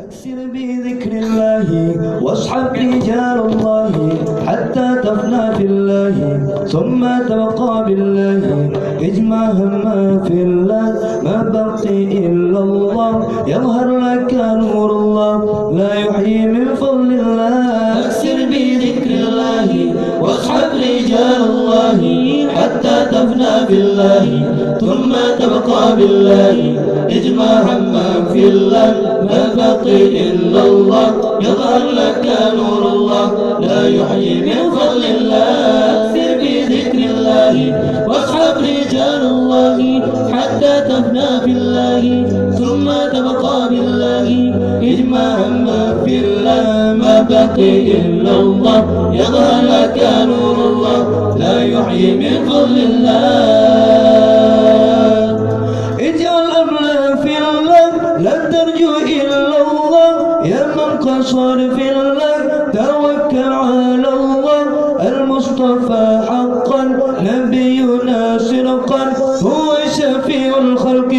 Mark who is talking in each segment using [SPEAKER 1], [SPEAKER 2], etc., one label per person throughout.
[SPEAKER 1] أكثر بذكر الله واصحب رجال الله حتى تفنى في الله ثم تبقى بالله اجمع هما في الله ما بقي إلا الله يظهر لك نور الله لا يحيي من فضل الله أكثر بذكر الله واصحب رجال الله حتى تفنى في الله ثم تبقى بالله اجمع هما في الله ما بقي إلا الله يظهر لك نور الله لا يحيي من فضل الله أكثر بذكر الله واصحب رجال الله حتى تفنى في الله ثم تبقى بالله اجمع هما في الله ما بقي إلا الله يظهر لك نور الله لا يحيي من فضل الله اجعل أمرك في الله لا ترجو إلا الله يا من قصر في الله توكل على الله المصطفى حقا نبينا صدقا هو شفيع الخلق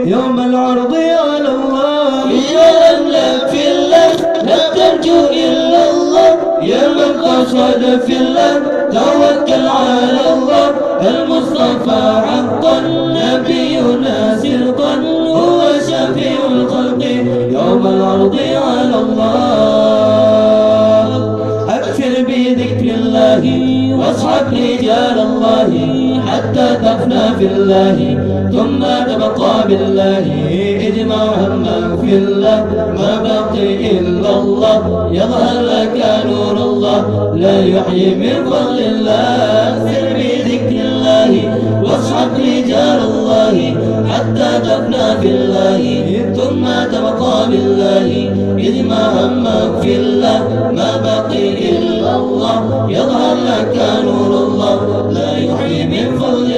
[SPEAKER 1] يوم العرض على الله اجعل أمرك في الله لا ترجو إلا الله يا من قصد في الله توكل على الله المصطفى حقا نبينا صدقا هو شفيع الخلق يوم العرض على الله أكثر بذكر الله واصحب رجال الله حتى تفنى في الله ثم تبقى بالله اجمع هما في الله ما بقي إلا الله يظهر لك نور الله لا يحيي من فضل الله أكثر بذكر الله واصحب رجال الله حتى تفنى في الله ثم تبقى بالله اجمع هما في الله ما بقي إلا الله يظهر لك نور الله لا يحيي من فضل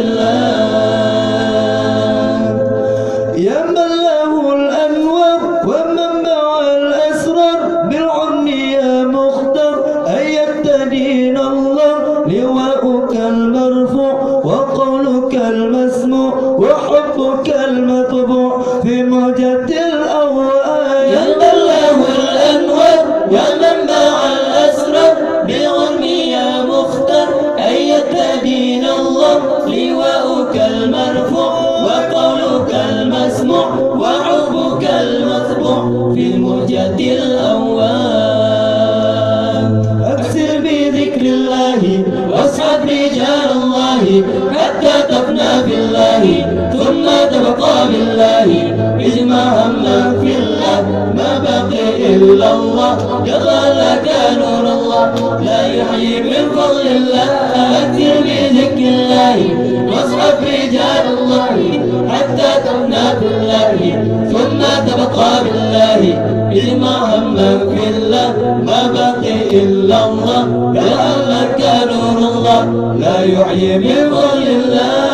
[SPEAKER 1] الله يا من له الأنوار ومنبع الأسرار بالعلم يا مختار أيدت دين الله لواؤك المرفوع وقولك المسموع وحبك المطبوع في موجة الأوائل يا من له الأنوار ومنبع الأسرار بالعلم يا مختار أيدت دين الله لواؤك المرفوع وقولك المسموع وحبك المطبوع في موجة الأوان أكثر بذكر الله واصحب رجال الله حتى تفنى في الله ثم تبقى بالله اجمع هما في الله ما بقي إلا الله يظهر لك نور الله لا يحيي من فضل الله أكثر بذكر الله واصحب رجال الله حتى تفنى في الله ثم تبقى بالله اجمع هما في الله ما بقي إلا الله يظهر لك نور الله لا يحيي من فضل الله